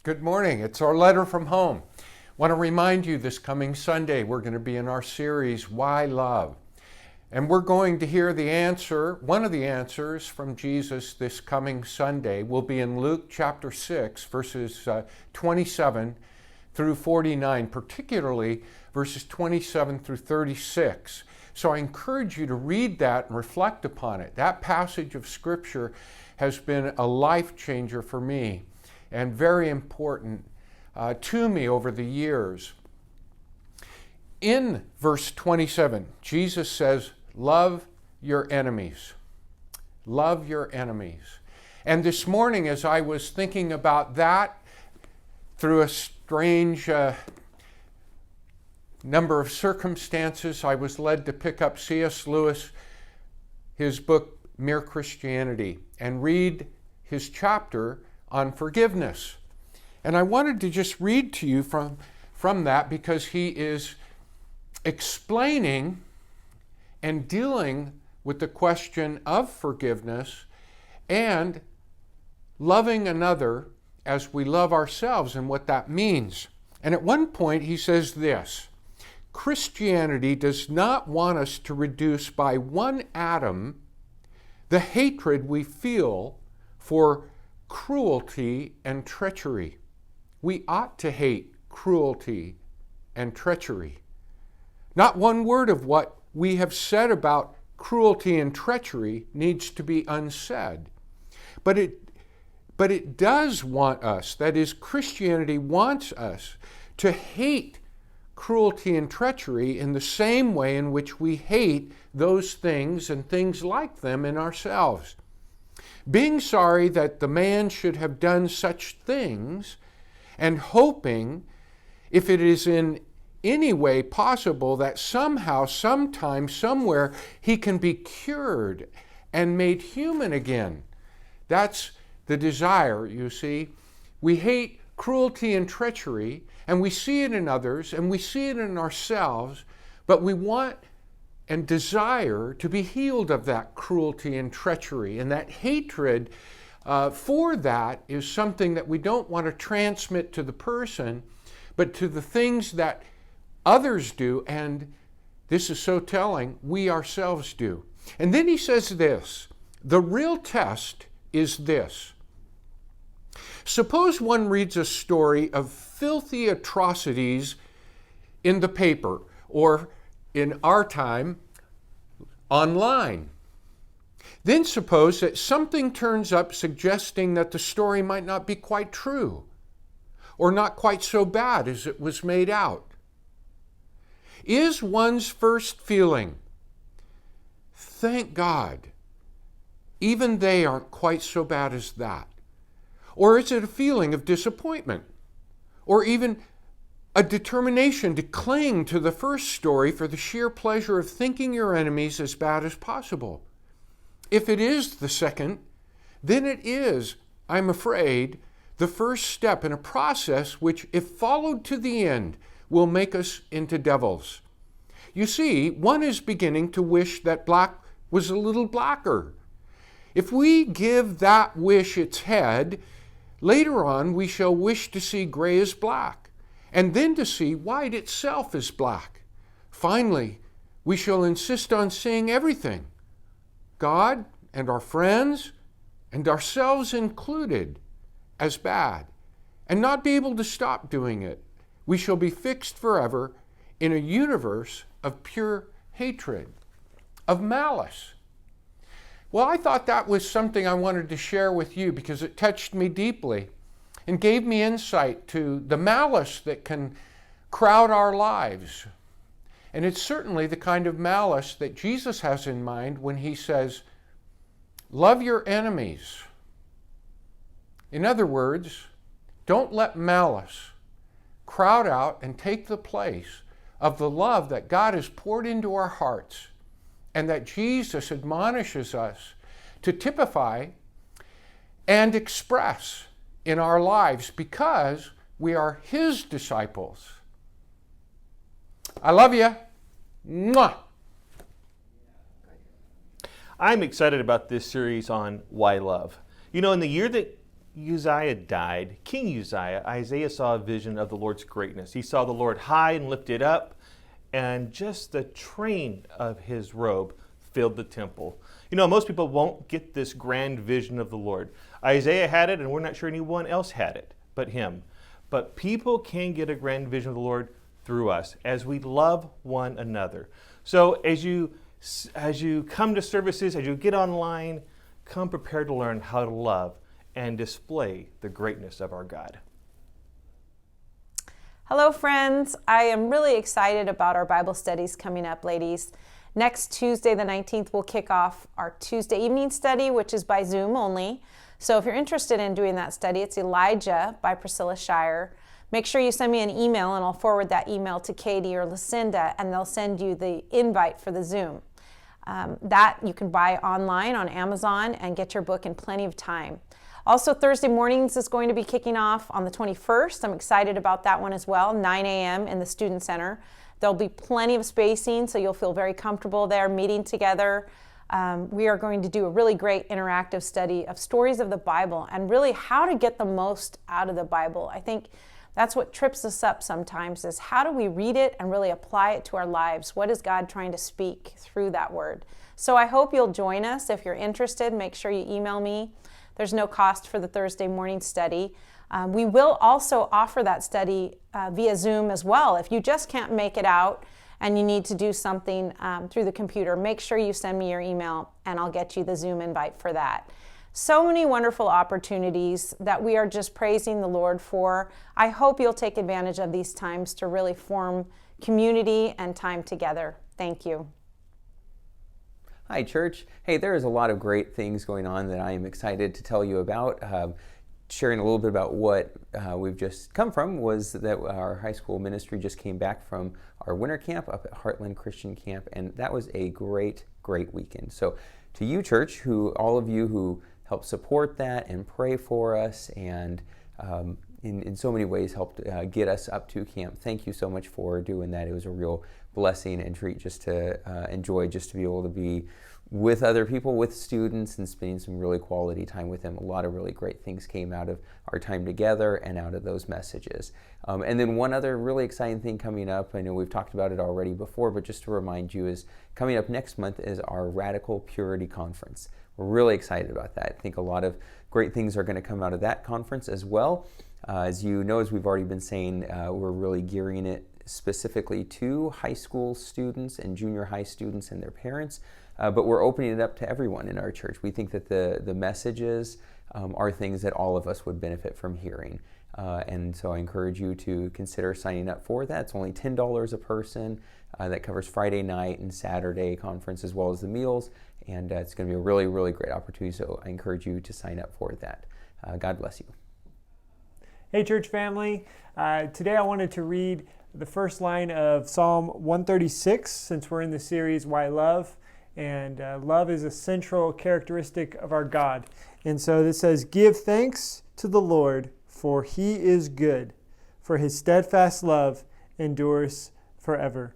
Good morning. It's our letter from home. Want to remind you this coming Sunday we're going to be in our series, Why Love? And we're going to hear the answer, one of the answers from Jesus this coming Sunday will be in Luke chapter 6, verses 27 through 49, particularly verses 27 through 36. So I encourage you to read that and reflect upon it. That passage of Scripture has been a life changer for me and very important to me over the years. In verse 27, Jesus says, love your enemies. Love your enemies. And this morning, as I was thinking about that through a strange number of circumstances, I was led to pick up C.S. Lewis, his book, Mere Christianity, and read his chapter on forgiveness. And I wanted to just read to you from that because he is explaining and dealing with the question of forgiveness and loving another as we love ourselves and what that means. And at one point he says this: Christianity does not want us to reduce by one atom the hatred we feel for cruelty and treachery. We ought to hate cruelty and treachery. Not one word of what we have said about cruelty and treachery needs to be unsaid. But it does want us, that is, Christianity wants us to hate cruelty and treachery in the same way in which we hate those things and things like them in ourselves. Being sorry that the man should have done such things and hoping, if it is in any way possible, that somehow, sometime, somewhere, he can be cured and made human again. That's the desire, you see. We hate cruelty and treachery, and we see it in others, and we see it in ourselves, but we want and desire to be healed of that cruelty and treachery. And that hatred for that is something that we don't want to transmit to the person, but to the things that others do, and this is so telling, we ourselves do. And then he says this: the real test is this. Suppose one reads a story of filthy atrocities in the paper, or in our time, online. Then suppose that something turns up suggesting that the story might not be quite true, or not quite so bad as it was made out. Is one's first feeling, thank God, even they aren't quite so bad as that? Or is it a feeling of disappointment, or even a determination to cling to the first story for the sheer pleasure of thinking your enemies as bad as possible? If it is the second, then it is, I'm afraid, the first step in a process which, if followed to the end, will make us into devils. You see, one is beginning to wish that black was a little blacker. If we give that wish its head, later on we shall wish to see gray as black, and then to see white itself as black. Finally, we shall insist on seeing everything, God and our friends and ourselves included, as bad, and not be able to stop doing it. We shall be fixed forever in a universe of pure hatred, of malice. Well, I thought that was something I wanted to share with you because it touched me deeply and gave me insight to the malice that can crowd our lives. And it's certainly the kind of malice that Jesus has in mind when he says, love your enemies. In other words, don't let malice crowd out and take the place of the love that God has poured into our hearts and that Jesus admonishes us to typify and express in our lives because we are his disciples. I love you. Mwah. I'm excited about this series on why love. You know, in the year that Uzziah died, King Uzziah, Isaiah saw a vision of the Lord's greatness. He saw the Lord high and lifted up, and just the train of his robe filled the temple. You know, most people won't get this grand vision of the Lord. Isaiah had it, and we're not sure anyone else had it but him. But people can get a grand vision of the Lord through us as we love one another. So as you come to services, as you get online, come prepared to learn how to love and display the greatness of our God. Hello, friends. I am really excited about our Bible studies coming up, ladies. Next Tuesday, the 19th, we'll kick off our Tuesday evening study, which is by Zoom only. So if you're interested in doing that study, it's Elijah by Priscilla Shirer. Make sure you send me an email, and I'll forward that email to Katie or Lucinda, and they'll send you the invite for the Zoom. That you can buy online on Amazon and get your book in plenty of time. Also, Thursday mornings is going to be kicking off on the 21st. I'm excited about that one as well, 9 a.m. in the Student Center. There'll be plenty of spacing, so you'll feel very comfortable there meeting together. We are going to do a really great interactive study of stories of the Bible and really how to get the most out of the Bible. I think that's what trips us up sometimes, is how do we read it and really apply it to our lives? What is God trying to speak through that word? So I hope you'll join us. If you're interested, make sure you email me. There's no cost for the Thursday morning study. We will also offer that study via Zoom as well. If you just can't make it out and you need to do something through the computer, make sure you send me your email and I'll get you the Zoom invite for that. So many wonderful opportunities that we are just praising the Lord for. I hope you'll take advantage of these times to really form community and time together. Thank you. Hi, church. Hey, there is a lot of great things going on that I am excited to tell you about. Sharing a little bit about what we've just come from was that our high school ministry just came back from our winter camp up at Heartland Christian Camp, and that was a great weekend. So to you, church, all of you who helped support that and pray for us and in so many ways helped get us up to camp, thank you so much for doing that. It was a real blessing and treat just to enjoy, just to be able to be with other people, with students, and spending some really quality time with them. A lot of really great things came out of our time together and out of those messages. And then one other really exciting thing coming up, I know we've talked about it already before, but just to remind you, is coming up next month is our Radical Purity Conference. We're really excited about that. I think a lot of great things are going to come out of that conference as well. As you know, as we've already been saying, we're really gearing it specifically to high school students and junior high students and their parents, but we're opening it up to everyone in our church. We think that the messages are things that all of us would benefit from hearing. And so I encourage you to consider signing up for that. It's only $10 a person. That covers Friday night and Saturday conference as well as the meals. And it's going to be a really great opportunity. So I encourage you to sign up for that. God bless you. Hey, church family. Today I wanted to read the first line of Psalm 136, since we're in the series, Why Love? And love is a central characteristic of our God. And so this says, "Give thanks to the Lord, for he is good, for his steadfast love endures forever."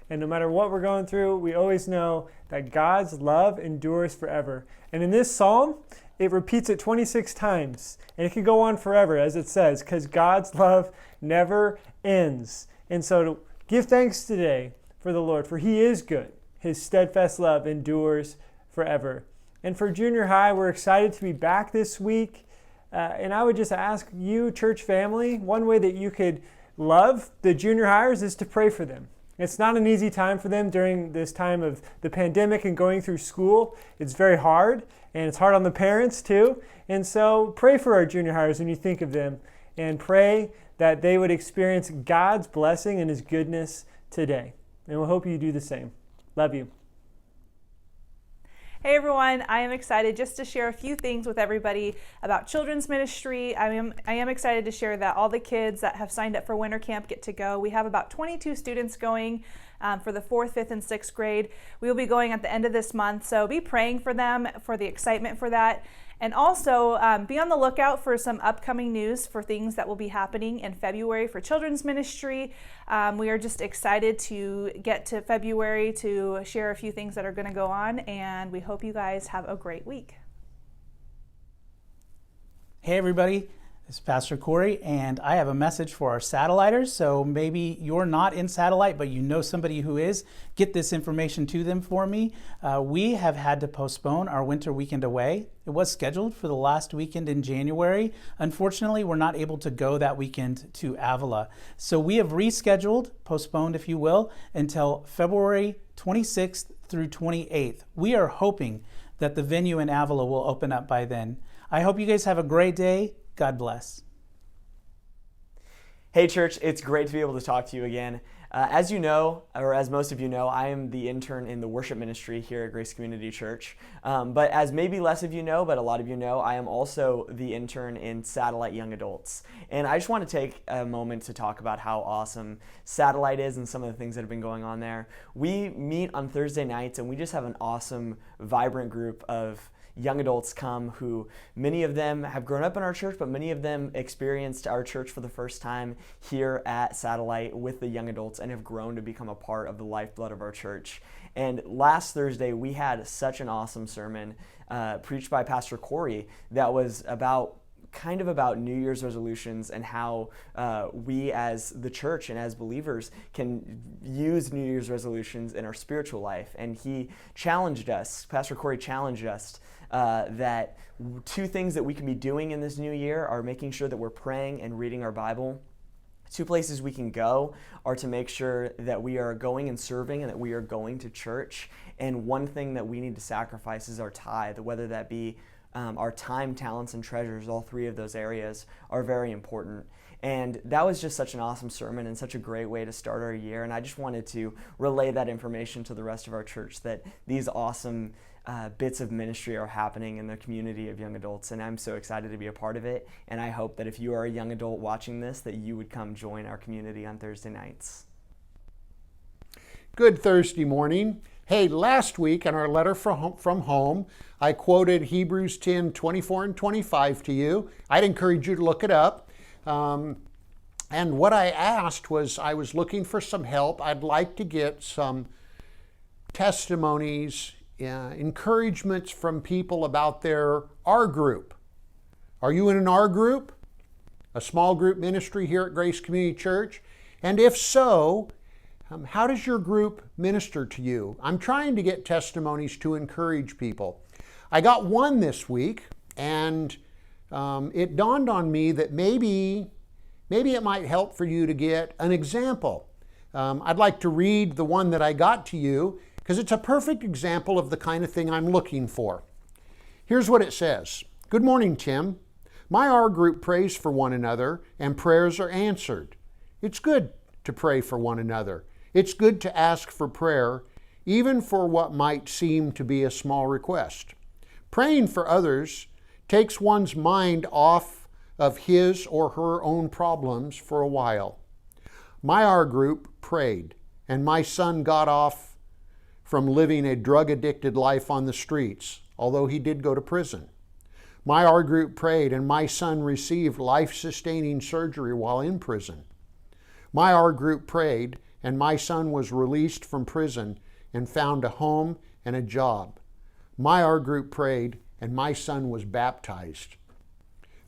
And no matter what we're going through, we always know that God's love endures forever. And in this psalm, it repeats it 26 times. And it could go on forever, as it says, because God's love never ends. And so to give thanks today for the Lord, for he is good. His steadfast love endures forever. And for junior high, we're excited to be back this week. And I would just ask you, church family, one way that you could love the junior hires is to pray for them. It's not an easy time for them during this time of the pandemic and going through school. It's very hard, and it's hard on the parents too. And so pray for our junior hires when you think of them, and pray that they would experience God's blessing and his goodness today. And we'll hope you do the same. Love you. Hey everyone, I am excited just to share a few things with everybody about children's ministry. I am excited to share that all the kids that have signed up for winter camp get to go. We have about 22 students going for the 4th, 5th, and 6th grade. We will be going at the end of this month, so be praying for them, for the excitement for that. And also be on the lookout for some upcoming news for things that will be happening in February for children's ministry. We are just excited to get to February to share a few things that are going to go on, and we hope you guys have a great week. Hey everybody, this is Pastor Corey, and I have a message for our satelliters. So maybe you're not in satellite, but you know somebody who is. Get this information to them for me. We have had to postpone our winter weekend away. It was scheduled for the last weekend in January. Unfortunately, we're not able to go that weekend to Avila. So we have rescheduled, postponed if you will, until February 26th through 28th. We are hoping that the venue in Avila will open up by then. I hope you guys have a great day. God bless. Hey church, it's great to be able to talk to you again. As you know, or as most of you know, I am the intern in the worship ministry here at Grace Community Church. But as maybe less of you know, but a lot of you know, I am also the intern in Satellite Young Adults. And I just want to take a moment to talk about how awesome Satellite is and some of the things that have been going on there. We meet on Thursday nights and we just have an awesome, vibrant group of young adults come who many of them have grown up in our church, but many of them experienced our church for the first time here at Satellite with the young adults and have grown to become a part of the lifeblood of our church. And last Thursday, we had such an awesome sermon preached by Pastor Corey that was about New Year's resolutions and how we as the church and as believers can use New Year's resolutions in our spiritual life. And he challenged us, Pastor Corey challenged us that two things that we can be doing in this new year are making sure that we're praying and reading our Bible. Two places we can go are to make sure that we are going and serving and that we are going to church. And one thing that we need to sacrifice is our tithe, whether that be our time, talents, and treasures. All three of those areas are very important. And that was just such an awesome sermon and such a great way to start our year. And I just wanted to relay that information to the rest of our church, that these awesome bits of ministry are happening in the community of young adults. And I'm so excited to be a part of it. And I hope that if you are a young adult watching this, that you would come join our community on Thursday nights. Good Thursday morning. Hey, last week in our letter from home, I quoted Hebrews 10:24 and 25 to you. I'd encourage you to look it up. And what I asked was, I was looking for some help. I'd like to get some testimonies, encouragements from people about their R group. Are you in an R group? A small group ministry here at Grace Community Church? And if so, how does your group minister to you? I'm trying to get testimonies to encourage people. I got one this week, and it dawned on me that maybe it might help for you to get an example. I'd like to read the one that I got to you because it's a perfect example of the kind of thing I'm looking for. Here's what it says. Good morning, Tim. My R group prays for one another and prayers are answered. It's good to pray for one another. It's good to ask for prayer, even for what might seem to be a small request. Praying for others takes one's mind off of his or her own problems for a while. My R group prayed, and my son got off from living a drug-addicted life on the streets, although he did go to prison. My R group prayed, and my son received life-sustaining surgery while in prison. My R group prayed, and my son was released from prison and found a home and a job. My R group prayed, and my son was baptized.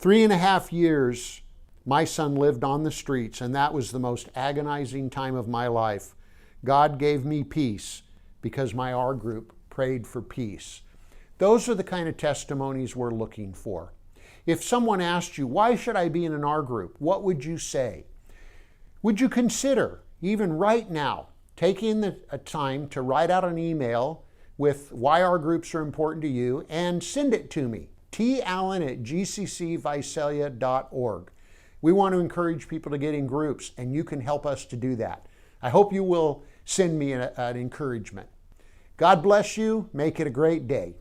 3.5 years, my son lived on the streets, and that was the most agonizing time of my life. God gave me peace because my R group prayed for peace. Those are the kind of testimonies we're looking for. If someone asked you, why should I be in an R group? What would you say? Would you consider, even right now, taking the time to write out an email with why our groups are important to you and send it to me, tallen@gccvisalia.org. We want to encourage people to get in groups, and you can help us to do that. I hope you will send me an encouragement. God bless you. Make it a great day.